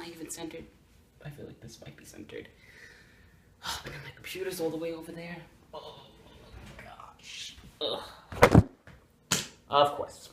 I even centered? I feel like this might be centered. Oh, but my computer's all the way over there. Oh my gosh. Ugh. Of course.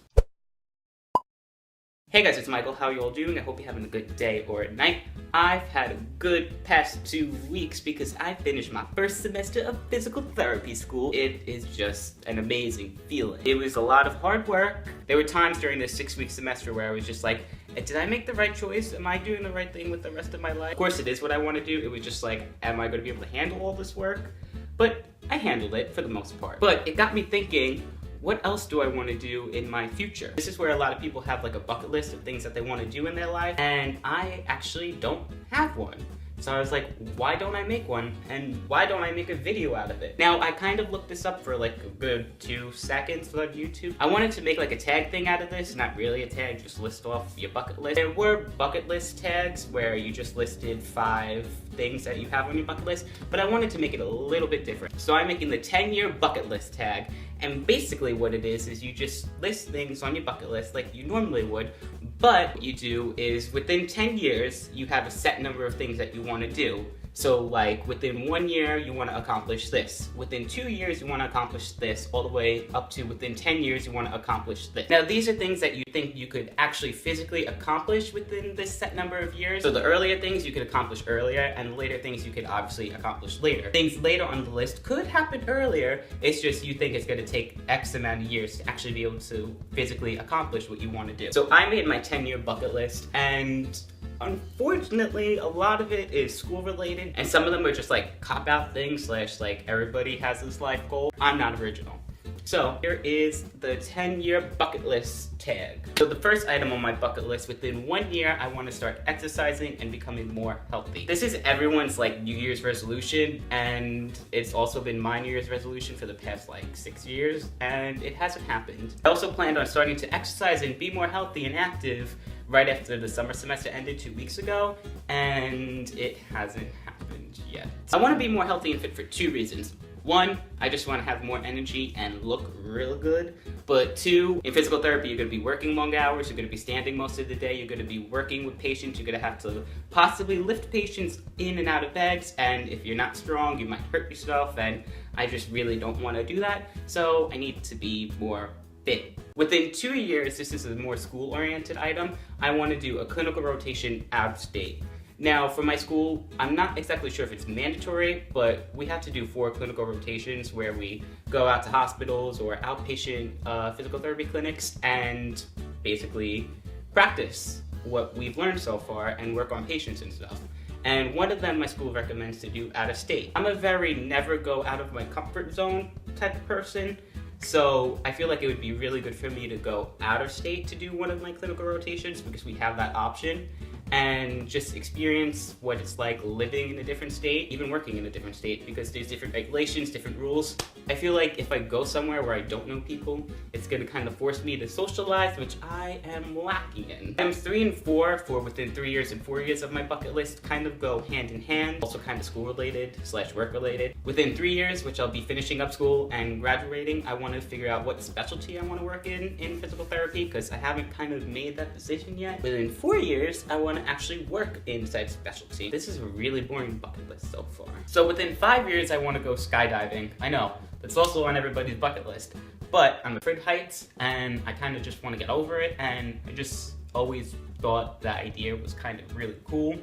Hey guys, it's Michael. How are you all doing? I hope you're having a good day or night. I've had a good past 2 weeks because I finished my first semester of physical therapy school. It is just an amazing feeling. It was a lot of hard work. There were times during this 6-week semester where I was just like, did I make the right choice? Am I doing the right thing with the rest of my life? Of course it is what I want to do. It was just like, am I going to be able to handle all this work? But I handled it for the most part. But it got me thinking, what else do I want to do in my future? This is where a lot of people have like a bucket list of things that they want to do in their life, and I actually don't have one. So I was like, why don't I make one? And why don't I make a video out of it? Now, I kind of looked this up for like a good 2 seconds on YouTube. I wanted to make like a tag thing out of this, not really a tag, just list off your bucket list. There were bucket list tags where you just listed 5 things that you have on your bucket list, but I wanted to make it a little bit different. So I'm making the 10-year bucket list tag, and basically what it is you just list things on your bucket list like you normally would, but what you do is within 10 years, you have a set number of things that you want to do. So like within 1 year, you want to accomplish this. Within 2 years, you want to accomplish this, all the way up to within 10 years, you want to accomplish this. Now, these are things that you think you could actually physically accomplish within this set number of years. So the earlier things you could accomplish earlier, and the later things you could obviously accomplish later. Things later on the list could happen earlier, it's just you think it's going to take X amount of years to actually be able to physically accomplish what you want to do. So I made my 10-year bucket list, and unfortunately, a lot of it is school related, and some of them are just like cop-out things / like everybody has this life goal. I'm not original. So here is the 10-year bucket list tag. So the first item on my bucket list, within 1 year, I want to start exercising and becoming more healthy. This is everyone's like New Year's resolution, and it's also been my New Year's resolution for the past like 6 years, and it hasn't happened. I also planned on starting to exercise and be more healthy and active right after the summer semester ended 2 weeks ago, and it hasn't happened yet. I want to be more healthy and fit for 2 reasons. 1, I just want to have more energy and look real good. But 2, in physical therapy, you're going to be working long hours, you're going to be standing most of the day, you're going to be working with patients, you're going to have to possibly lift patients in and out of bags, and if you're not strong, you might hurt yourself, and I just really don't want to do that. So I need to be more fit. Within 2 years, this is a more school-oriented item, I want to do a clinical rotation out of state. Now, for my school, I'm not exactly sure if it's mandatory, but we have to do 4 clinical rotations where we go out to hospitals or outpatient physical therapy clinics and basically practice what we've learned so far and work on patients and stuff. And one of them my school recommends to do out of state. I'm a very never go out of my comfort zone type of person, so I feel like it would be really good for me to go out of state to do one of my clinical rotations because we have that option, and just experience what it's like living in a different state, even working in a different state, because there's different regulations, different rules. I feel like if I go somewhere where I don't know people, it's gonna kind of force me to socialize, which I am lacking in. Items 3 and 4 for within 3 years and 4 years of my bucket list kind of go hand in hand, also kind of school related / work related. Within 3 years, which I'll be finishing up school and graduating, I want to figure out what specialty I want to work in physical therapy, because I haven't kind of made that decision yet. Within 4 years, I want to actually work in said specialty. This is a really boring bucket list so far. So within 5 years, I want to go skydiving. I know, that's also on everybody's bucket list, but I'm afraid of heights, and I kind of just want to get over it, and I just always thought that idea was kind of really cool.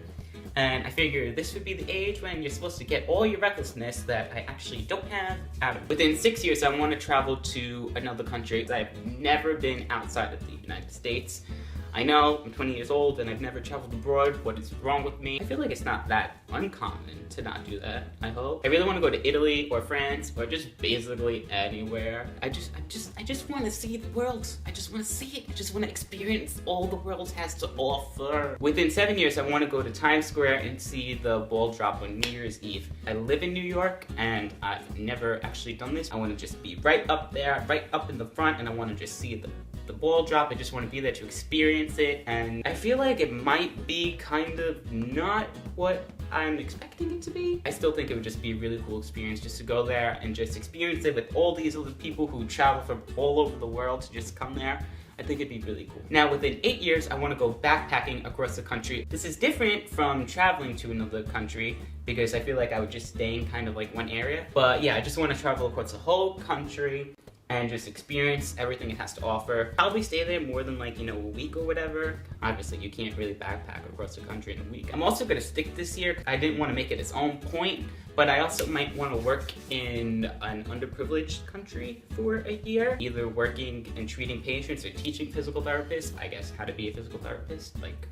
And I figured this would be the age when you're supposed to get all your recklessness that I actually don't have out of it. Within 6 years, I want to travel to another country. I've never been outside of the United States. I know, I'm 20 years old and I've never traveled abroad. What is wrong with me? I feel like it's not that uncommon to not do that, I hope. I really want to go to Italy or France or just basically anywhere. I just want to see the world. I just want to see it. I just want to experience all the world has to offer. Within 7 years, I want to go to Times Square and see the ball drop on New Year's Eve. I live in New York and I've never actually done this. I want to just be right up there, right up in the front, and I want to just see the ball drop. I just want to be there to experience it, and I feel like it might be kind of not what I'm expecting it to be. I still think it would just be a really cool experience just to go there and just experience it with all these other people who travel from all over the world to just come there. I think it'd be really cool. Now, within 8 years, I want to go backpacking across the country. This is different from traveling to another country because I feel like I would just stay in kind of like one area. But yeah, I just want to travel across the whole country and just experience everything it has to offer. Probably stay there more than like, a week or whatever. Obviously, you can't really backpack across the country in a week. I'm also gonna stick this year. I didn't want to make it its own point, but I also might want to work in an underprivileged country for a year, either working and treating patients or teaching physical therapists, I guess how to be a physical therapist, like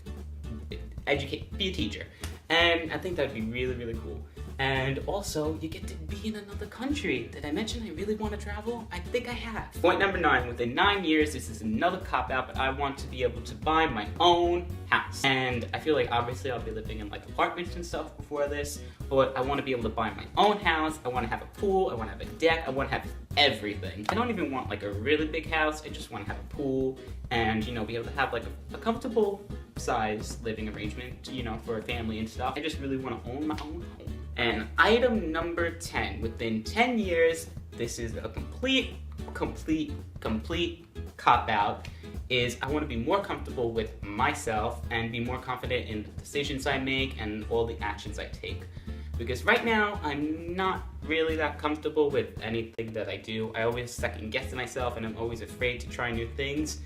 be a teacher. And I think that'd be really, really cool. And also, you get to be in another country. Did I mention I really want to travel? I think I have. Point number 9, within 9 years, this is another cop-out, but I want to be able to buy my own house. And I feel like obviously I'll be living in like apartments and stuff before this, but I want to be able to buy my own house. I want to have a pool, I want to have a deck, I want to have everything. I don't even want like a really big house, I just want to have a pool and, be able to have like a comfortable size living arrangement, for a family and stuff. I just really want to own my own home. And item number 10, within 10 years, this is a complete cop-out, is I want to be more comfortable with myself and be more confident in the decisions I make and all the actions I take. Because right now, I'm not really that comfortable with anything that I do. I always second guess myself and I'm always afraid to try new things.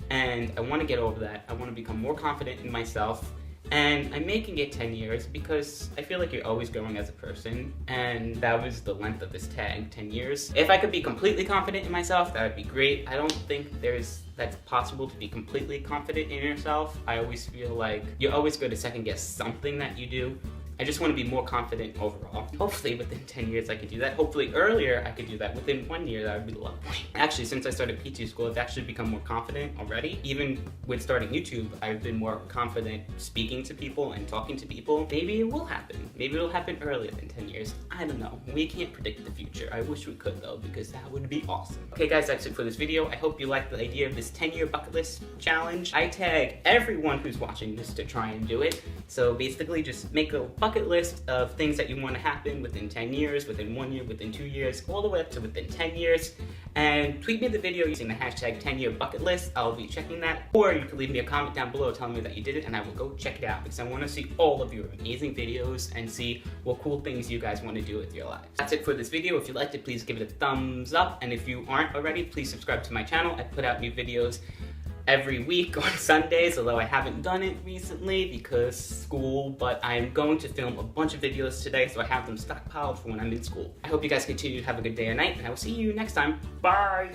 And I want to get over that. I want to become more confident in myself. And I'm making it 10 years because I feel like you're always growing as a person, and that was the length of this tag, 10 years. If I could be completely confident in myself, that would be great. I don't think that's possible to be completely confident in yourself. I always feel like you're always going to second guess something that you do. I just want to be more confident overall. Hopefully within 10 years I could do that. Hopefully earlier I could do that. Within 1 year, that would be the lovely. Actually, since I started PT school, I've actually become more confident already. Even with starting YouTube, I've been more confident speaking to people and talking to people. Maybe it will happen. Maybe it'll happen earlier than 10 years. I don't know. We can't predict the future. I wish we could though, because that would be awesome. Okay guys, that's it for this video. I hope you liked the idea of this 10-year bucket list challenge. I tag everyone who's watching this to try and do it. So basically just make a bucket list of things that you want to happen within 10 years, within 1 year, within 2 years, all the way up to within 10 years. And tweet me the video using the hashtag 10-year bucket list. I'll be checking that. Or you can leave me a comment down below telling me that you did it and I will go check it out because I want to see all of your amazing videos and see what cool things you guys want to do with your lives. That's it for this video. If you liked it, please give it a thumbs up. And if you aren't already, please subscribe to my channel. I put out new videos every week on Sundays, although I haven't done it recently because school, but I'm going to film a bunch of videos today, so I have them stockpiled for when I'm in school. I hope you guys continue to have a good day or night, and I will see you next time. Bye!